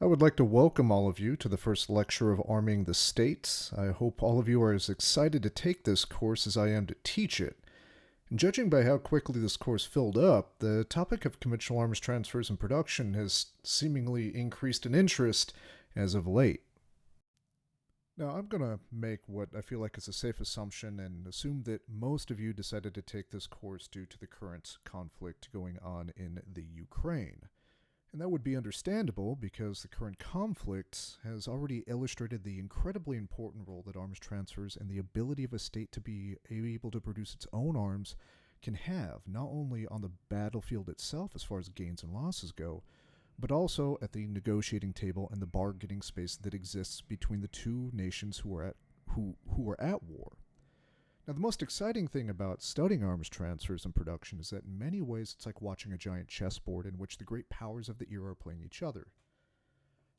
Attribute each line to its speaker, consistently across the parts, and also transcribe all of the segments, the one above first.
Speaker 1: I would like to welcome all of you to the first lecture of Arming the States. I hope all of you are as excited to take this course as I am to teach it. And judging by how quickly this course filled up, the topic of conventional arms transfers and production has seemingly increased in interest as of late. Now, I'm going to make what I feel like is a safe assumption and assume that most of you decided to take this course due to the current conflict going on in the Ukraine. And that would be understandable because the current conflict has already illustrated the incredibly important role that arms transfers and the ability of a state to be able to produce its own arms can have, not only on the battlefield itself as far as gains and losses go, but also at the negotiating table and the bargaining space that exists between the two nations who are at war. Now, the most exciting thing about studying arms transfers and production is that in many ways it's like watching a giant chessboard in which the great powers of the era are playing each other.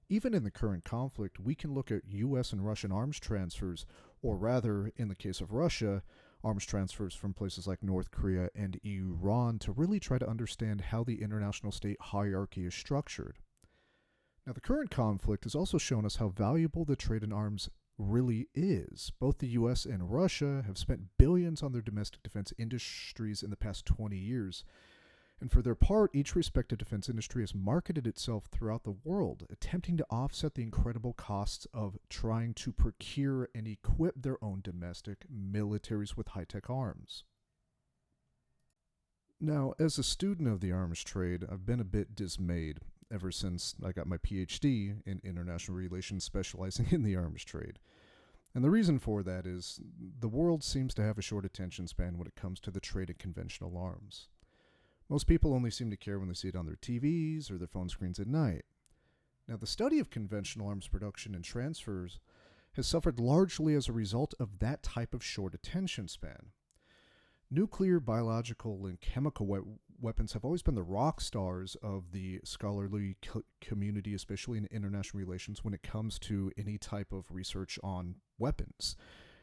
Speaker 1: Even in the current conflict, we can look at US and Russian arms transfers, or rather, in the case of Russia, arms transfers from places like North Korea and Iran to really try to understand how the international state hierarchy is structured. Now, the current conflict has also shown us how valuable the trade in arms really is. Both the US and Russia have spent billions on their domestic defense industries in the past 20 years. And for their part, each respective defense industry has marketed itself throughout the world, attempting to offset the incredible costs of trying to procure and equip their own domestic militaries with high-tech arms. Now, as a student of the arms trade, I've been a bit dismayed ever since I got my PhD in international relations specializing in the arms trade. And the reason for that is the world seems to have a short attention span when it comes to the trade in conventional arms. Most people only seem to care when they see it on their TVs or their phone screens at night. Now, the study of conventional arms production and transfers has suffered largely as a result of that type of short attention span. Nuclear, biological, and chemical weapons have always been the rock stars of the scholarly community, especially in international relations, when it comes to any type of research on weapons.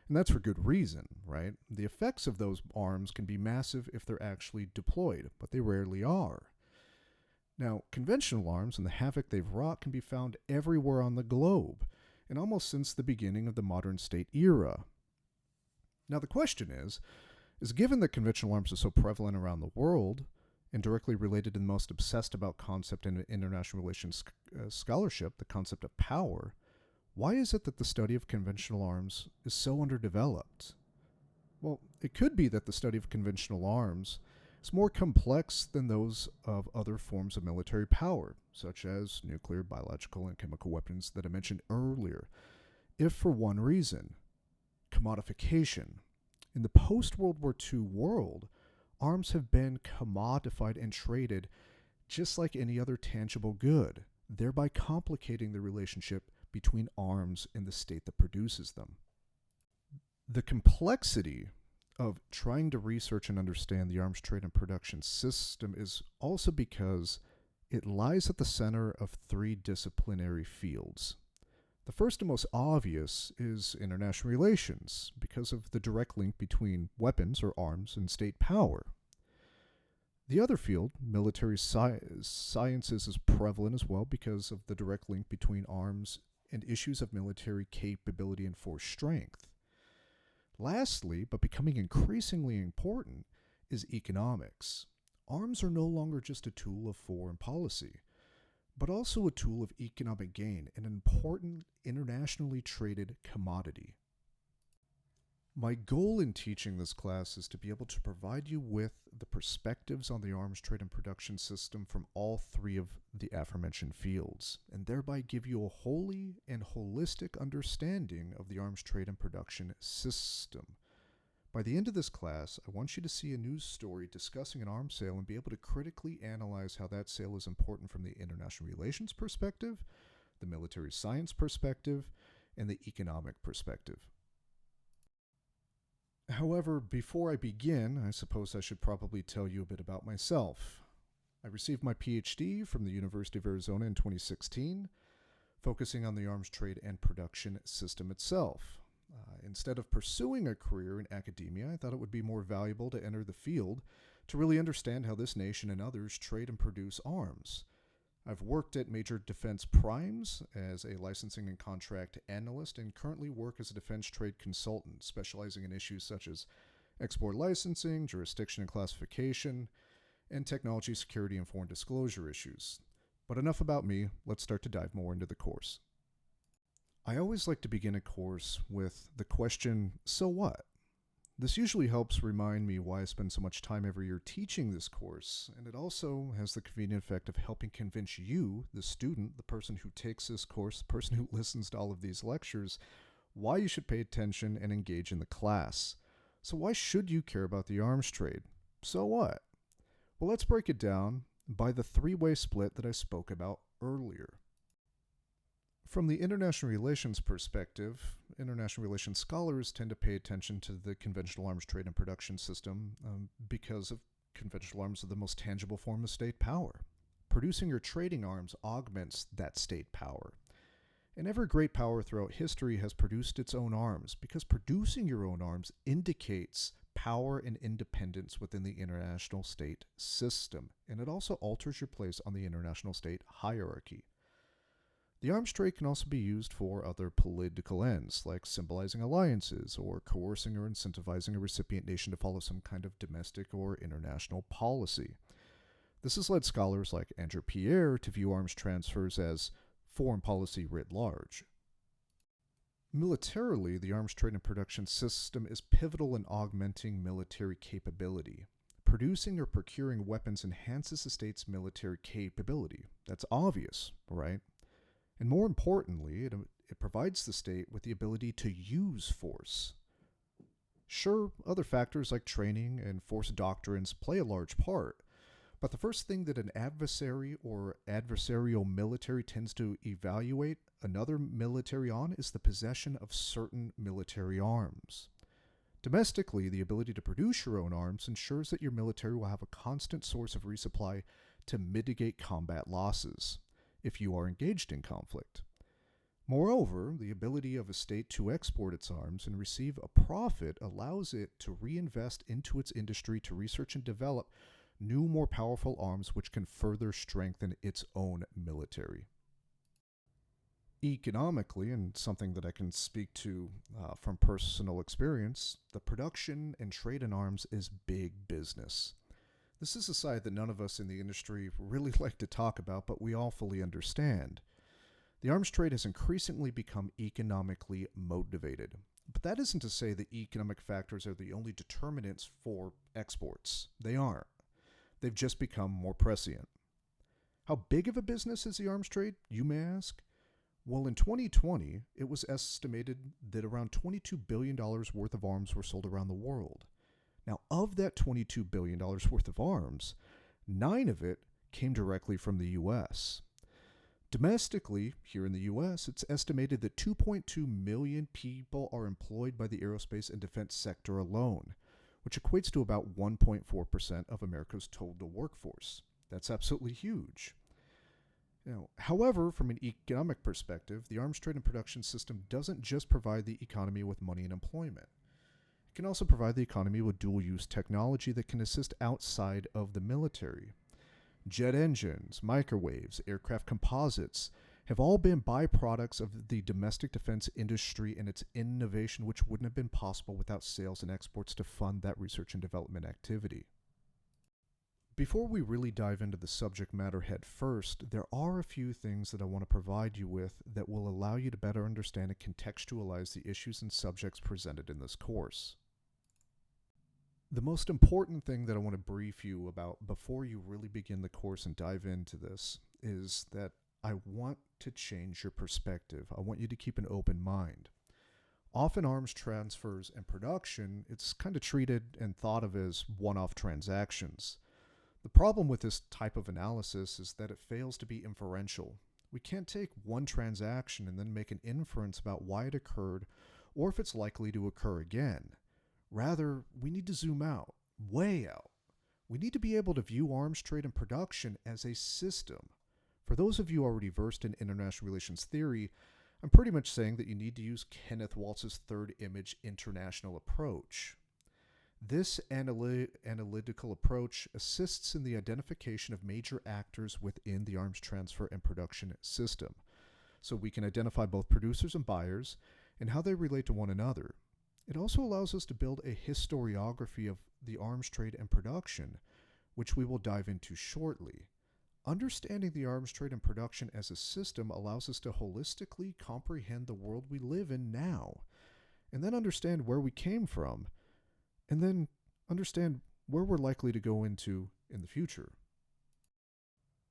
Speaker 1: And that's for good reason, right? The effects of those arms can be massive if they're actually deployed, but they rarely are. Now, conventional arms and the havoc they've wrought can be found everywhere on the globe, and almost since the beginning of the modern state era. Now, the question is given that conventional arms are so prevalent around the world and directly related to the most obsessed about concept in international relations scholarship, the concept of power, why is it that the study of conventional arms is so underdeveloped? Well, it could be that the study of conventional arms is more complex than those of other forms of military power, such as nuclear, biological, and chemical weapons that I mentioned earlier, if for one reason: commodification. In the post-World War II world, arms have been commodified and traded just like any other tangible good, thereby complicating the relationship between arms and the state that produces them. The complexity of trying to research and understand the arms trade and production system is also because it lies at the center of three disciplinary fields. The first and most obvious is international relations, because of the direct link between weapons or arms and state power. The other field, military sciences, is prevalent as well because of the direct link between arms and issues of military capability and force strength. Lastly, but becoming increasingly important, is economics. Arms are no longer just a tool of foreign policy, but also a tool of economic gain, an important internationally traded commodity. My goal in teaching this class is to be able to provide you with the perspectives on the arms trade and production system from all three of the aforementioned fields, and thereby give you a wholly and holistic understanding of the arms trade and production system. By the end of this class, I want you to see a news story discussing an arms sale and be able to critically analyze how that sale is important from the international relations perspective, the military science perspective, and the economic perspective. However, before I begin, I suppose I should probably tell you a bit about myself. I received my PhD from the University of Arizona in 2016, focusing on the arms trade and production system itself. Instead of pursuing a career in academia, I thought it would be more valuable to enter the field to really understand how this nation and others trade and produce arms. I've worked at major defense primes as a licensing and contract analyst and currently work as a defense trade consultant, specializing in issues such as export licensing, jurisdiction and classification, and technology security and foreign disclosure issues. But enough about me, let's start to dive more into the course. I always like to begin a course with the question, so what? This usually helps remind me why I spend so much time every year teaching this course, and it also has the convenient effect of helping convince you, the student, the person who takes this course, the person who listens to all of these lectures, why you should pay attention and engage in the class. So why should you care about the arms trade? So what? Well, let's break it down by the three-way split that I spoke about earlier. From the international relations perspective, international relations scholars tend to pay attention to the conventional arms trade and production system because of conventional arms are the most tangible form of state power. Producing or trading arms augments that state power. And every great power throughout history has produced its own arms because producing your own arms indicates power and independence within the international state system, and it also alters your place on the international state hierarchy. The arms trade can also be used for other political ends, like symbolizing alliances or coercing or incentivizing a recipient nation to follow some kind of domestic or international policy. This has led scholars like Andrew Pierre to view arms transfers as foreign policy writ large. Militarily, the arms trade and production system is pivotal in augmenting military capability. Producing or procuring weapons enhances a state's military capability. That's obvious, right? And more importantly, it provides the state with the ability to use force. Sure, other factors like training and force doctrines play a large part, but the first thing that an adversary or adversarial military tends to evaluate another military on is the possession of certain military arms. Domestically, the ability to produce your own arms ensures that your military will have a constant source of resupply to mitigate combat losses if you are engaged in conflict. Moreover, the ability of a state to export its arms and receive a profit allows it to reinvest into its industry to research and develop new, more powerful arms which can further strengthen its own military. Economically, and something that I can speak to from personal experience, the production and trade in arms is big business. This is a side that none of us in the industry really like to talk about, but we all fully understand. The arms trade has increasingly become economically motivated. But that isn't to say that economic factors are the only determinants for exports. They aren't. They've just become more prescient. How big of a business is the arms trade, you may ask? Well, in 2020, it was estimated that around $22 billion worth of arms were sold around the world. Now, of that $22 billion worth of arms, 9 of it came directly from the U.S. Domestically, here in the U.S., it's estimated that 2.2 million people are employed by the aerospace and defense sector alone, which equates to about 1.4% of America's total workforce. That's absolutely huge. Now, however, from an economic perspective, the arms trade and production system doesn't just provide the economy with money and employment. It can also provide the economy with dual-use technology that can assist outside of the military. Jet engines, microwaves, aircraft composites have all been byproducts of the domestic defense industry and its innovation, which wouldn't have been possible without sales and exports to fund that research and development activity. Before we really dive into the subject matter head first, there are a few things that I want to provide you with that will allow you to better understand and contextualize the issues and subjects presented in this course. The most important thing that I want to brief you about before you really begin the course and dive into this is that I want to change your perspective. I want you to keep an open mind. Often arms transfers and production, it's kind of treated and thought of as one-off transactions. The problem with this type of analysis is that it fails to be inferential. We can't take one transaction and then make an inference about why it occurred or if it's likely to occur again. Rather, we need to zoom out, way out. We need to be able to view arms trade and production as a system. For those of you already versed in international relations theory, I'm pretty much saying that you need to use Kenneth Waltz's third image international approach. This analytical approach assists in the identification of major actors within the arms transfer and production system, so we can identify both producers and buyers and how they relate to one another. It also allows us to build a historiography of the arms trade and production, which we will dive into shortly. Understanding the arms trade and production as a system allows us to holistically comprehend the world we live in now, and then understand where we came from, and then understand where we're likely to go into in the future.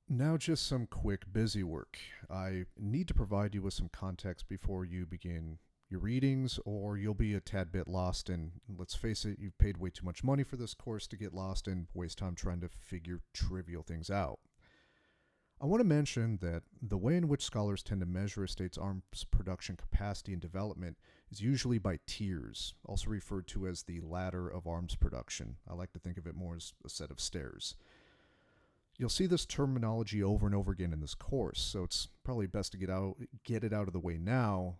Speaker 1: Now, just some quick busy work. I need to provide you with some context before you begin your readings, or you'll be a tad bit lost. And let's face it, you've paid way too much money for this course to get lost and waste time trying to figure trivial things out. I want to mention that the way in which scholars tend to measure a state's arms production capacity and development is usually by tiers, also referred to as the ladder of arms production. I like to think of it more as a set of stairs. You'll see this terminology over and over again in this course, so it's probably best to get it out of the way now,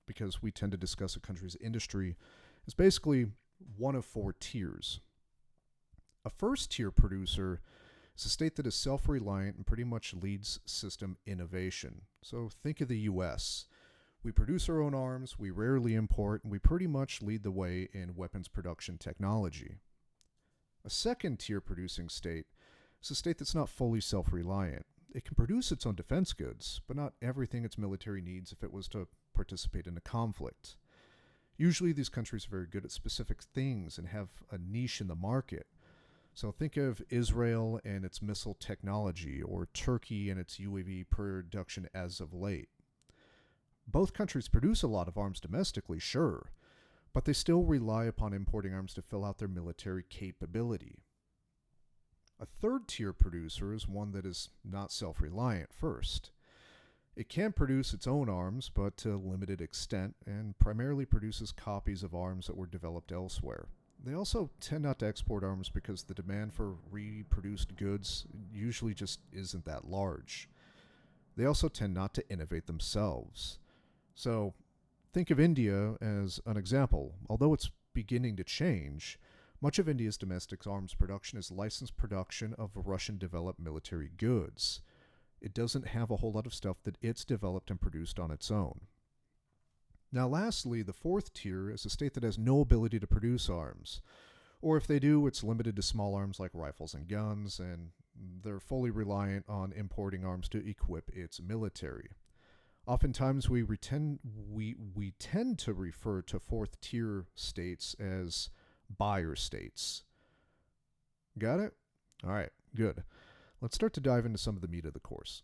Speaker 1: because we tend to discuss a country's industry as basically one of four tiers. A first tier producer is a state that is self-reliant and pretty much leads system innovation. So think of the US. We produce our own arms, we rarely import, and we pretty much lead the way in weapons production technology. A second tier producing state is a state that's not fully self-reliant. It can produce its own defense goods, but not everything its military needs if it was to participate in a conflict. Usually these countries are very good at specific things and have a niche in the market. So think of Israel and its missile technology, or Turkey and its UAV production as of late. Both countries produce a lot of arms domestically, sure, but they still rely upon importing arms to fill out their military capability. A third tier producer is one that is not self-reliant first. It can produce its own arms, but to a limited extent, and primarily produces copies of arms that were developed elsewhere. They also tend not to export arms because the demand for reproduced goods usually just isn't that large. They also tend not to innovate themselves. So think of India as an example. Although it's beginning to change, much of India's domestic arms production is licensed production of Russian-developed military goods. It doesn't have a whole lot of stuff that it's developed and produced on its own. Now lastly, the fourth tier is a state that has no ability to produce arms. Or if they do, it's limited to small arms like rifles and guns, and they're fully reliant on importing arms to equip its military. Oftentimes we tend to refer to fourth tier states as buyer states. Got it? All right, good. Let's start to dive into some of the meat of the course.